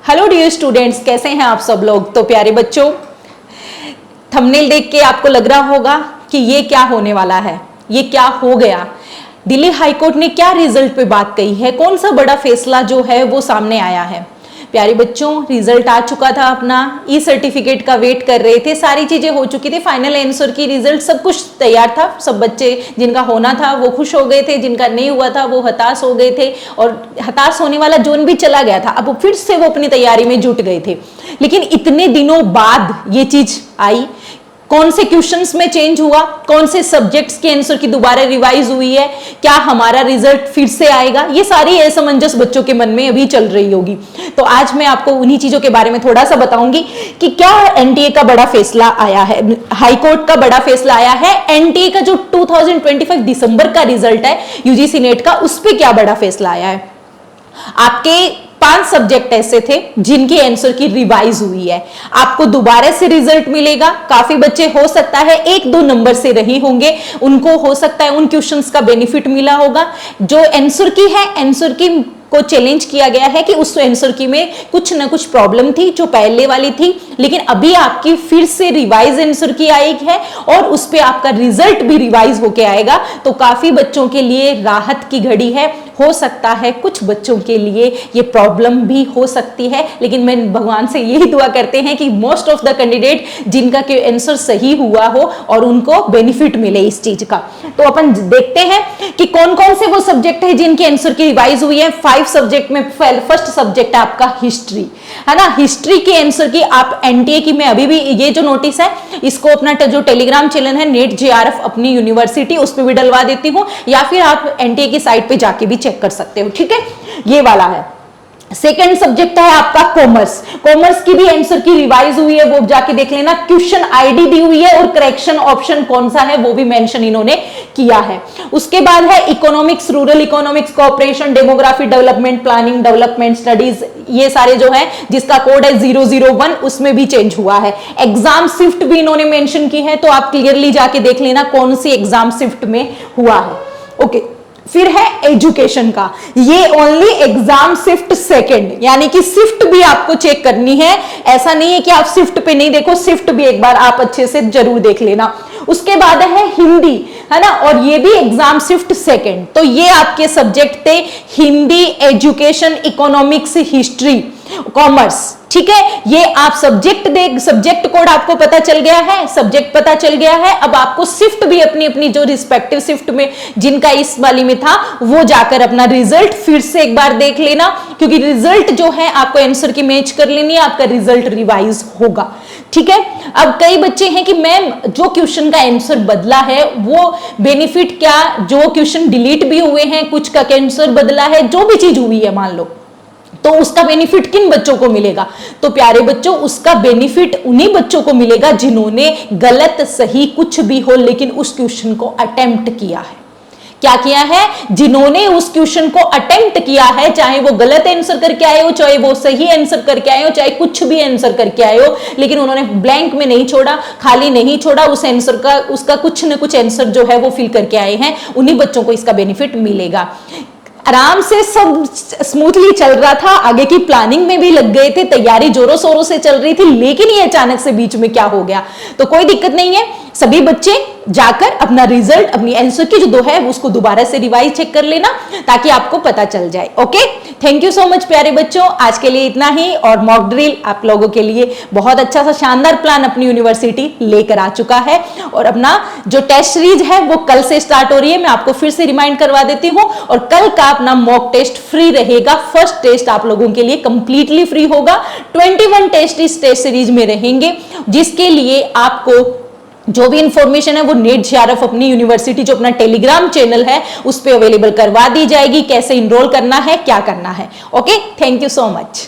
Hello dear students, कैसे हैं आप सब लोग। तो प्यारे बच्चों, थंबनेल देख के आपको लग रहा होगा कि ये क्या होने वाला है, ये क्या हो गया। दिल्ली हाई कोर्ट ने क्या रिजल्ट पे बात कही है, कौन सा बड़ा फैसला जो है वो सामने आया है। प्यारे बच्चों, रिजल्ट आ चुका था, अपना ई सर्टिफिकेट का वेट कर रहे थे, सारी चीजें हो चुकी थी, फाइनल आंसर की रिजल्ट सब कुछ तैयार था। सब बच्चे जिनका होना था वो खुश हो गए थे, जिनका नहीं हुआ था वो हताश हो गए थे, और हताश होने वाला जोन भी चला गया था। अब फिर से वो अपनी तैयारी में जुट गए थे। लेकिन इतने दिनों बाद ये चीज आई, कौन से क्वेश्चंस में चेंज हुआ, कौन से सब्जेक्ट्स के आंसर की दोबारा रिवाइज हुई है, क्या हमारा रिजल्ट फिर से आएगा, ये सारी असमंजस बच्चों के मन में अभी चल रही होगी। तो आज मैं आपको उन्हीं चीजों के बारे में थोड़ा सा बताऊंगी कि क्या एनटीए का बड़ा फैसला आया है, हाई कोर्ट का बड़ा फैसला आया है। एनटीए का जो 2025 दिसंबर का रिजल्ट है यूजीसी नेट का, उस पर क्या बड़ा फैसला आया है। आपके 5 सब्जेक्ट ऐसे थे जिनकी आंसर की रिवाइज हुई है, आपको दोबारा से रिजल्ट मिलेगा। काफी बच्चे हो सकता है 1-2 नंबर से रही होंगे, उनको हो सकता है उन क्वेश्चंस का बेनिफिट मिला होगा। जो आंसर की है, आंसर की को चैलेंज किया गया है कि उस आंसर की में कुछ ना कुछ प्रॉब्लम थी जो पहले वाली थी, लेकिन अभी आपकी फिर से रिवाइज आंसर की आई है और उस पे आपका रिजल्ट भी रिवाइज होके आएगा। तो काफी बच्चों के लिए राहत की घड़ी है। हो सकता है कुछ बच्चों के लिए ये प्रॉब्लम भी हो सकती है, लेकिन मैं भगवान से यही दुआ करते हैं कि मोस्ट ऑफ द कैंडिडेट जिनका के आंसर सही हुआ हो और उनको बेनिफिट मिले इस चीज का। तो अपन देखते हैं कि कौन कौन से वो सब्जेक्ट है जिनके आंसर की रिवाइज हुई है। 5 सब्जेक्ट में फर्स्ट सब्जेक्ट है आपका हिस्ट्री, है ना। हिस्ट्री के आंसर की आप एनटीए की, मैं अभी भी ये जो नोटिस है इसको अपना जो टेलीग्राम चैनल है नेट जेआरएफ अपनी यूनिवर्सिटी, उस पर भी डलवा देती हूँ, या फिर आप एनटीए की साइट पे जाके भी चेक कर सकते हो, ठीक है। ये वाला है। सेकेंड सब्जेक्ट है आपका कॉमर्स। कॉमर्स की भी आंसर की रिवाइज हुई है, वो जाके देख लेना। क्वेश्चन आईडी दी हुई है और करेक्शन ऑप्शन कौन सा है वो भी मेंशन इन्होंने किया है। उसके बाद है economics, rural economics, cooperation, demography, development planning, development studies, ये सारे जो है जिसका कोड है 001, उसमें भी चेंज हुआ है। एग्जाम शिफ्ट भी इन्होंने मेंशन की है, तो आप क्लियरली जाके देख लेना कौन सी एग्जाम शिफ्ट में हुआ है। ओके, फिर है एजुकेशन का, ये ओनली एग्जाम शिफ्ट सेकंड, यानी कि शिफ्ट भी आपको चेक करनी है। ऐसा नहीं है कि आप शिफ्ट पे नहीं देखो, शिफ्ट भी एक बार आप अच्छे से जरूर देख लेना। उसके बाद है हिंदी, है ना, और ये भी एग्जाम शिफ्ट सेकंड। तो ये आपके सब्जेक्ट थे Hindi, education, economics, history, commerce, ठीक है। ये आप सब्जेक्ट देख, सब्जेक्ट कोड आपको पता चल गया है, सब्जेक्ट पता चल गया है। अब आपको शिफ्ट भी अपनी अपनी जो रिस्पेक्टिव शिफ्ट में जिनका इस वाली में था वो जाकर अपना रिजल्ट फिर से एक बार देख लेना, क्योंकि रिजल्ट जो है आपको आंसर की मैच कर लेनी है, आपका रिजल्ट रिवाइज होगा, ठीक है। अब कई बच्चे हैं कि मैम जो क्वेश्चन का आंसर बदला है वो बेनिफिट क्या, जो क्वेश्चन डिलीट भी हुए हैं, कुछ का आंसर बदला है, जो भी चीज हुई है मान लो, तो उसका बेनिफिट किन बच्चों को मिलेगा। तो प्यारे बच्चों, उसका बेनिफिट उन्हीं बच्चों को मिलेगा जिन्होंने गलत सही कुछ भी हो लेकिन उस क्वेश्चन को अटेम्प्ट किया है। क्या किया है? जिन्होंने उस क्वेश्चन को अटेम्प्ट किया है, चाहे वो गलत आंसर करके आए हो, चाहे वो सही आंसर करके आए हो, चाहे कुछ भी आंसर करके आए हो, लेकिन उन्होंने ब्लैंक में नहीं छोड़ा, खाली नहीं छोड़ा, उस आंसर का उसका कुछ न कुछ आंसर जो है वो फिल करके आए हैं, उन्हीं बच्चों को इसका बेनिफिट मिलेगा। आराम से सब स्मूथली चल रहा था, आगे की प्लानिंग में भी लग गए थे, तैयारी जोरों शोरों से चल रही थी, लेकिन ये अचानक से बीच में क्या हो गया। तो कोई दिक्कत नहीं है, सभी बच्चे जाकर अपना रिजल्ट, अपनी आंसर की जो 2 है उसको दोबारा से रिवाइज चेक कर लेना ताकि आपको पता चल जाए। Okay, thank you so much प्यारे बच्चों, आज के लिए इतना ही। और मॉक ड्रिल आप लोगों के लिए बहुत अच्छा सा शानदार प्लान अपनी यूनिवर्सिटी लेकर आ चुका है, और अपना जो टेस्ट सीरीज है वो कल से स्टार्ट हो रही है। मैं आपको फिर से रिमाइंड करवा देती हूँ, और कल का अपना मॉक टेस्ट फ्री रहेगा। फर्स्ट टेस्ट आप लोगों के लिए कंप्लीटली फ्री होगा। 21 टेस्ट इस टेस्ट सीरीज में रहेंगे, जिसके लिए आपको जो भी इंफॉर्मेशन है वो नेट जेआरएफ अपनी यूनिवर्सिटी जो अपना टेलीग्राम चैनल है उस पे अवेलेबल करवा दी जाएगी, कैसे इनरोल करना है, क्या करना है। Okay, thank you so much.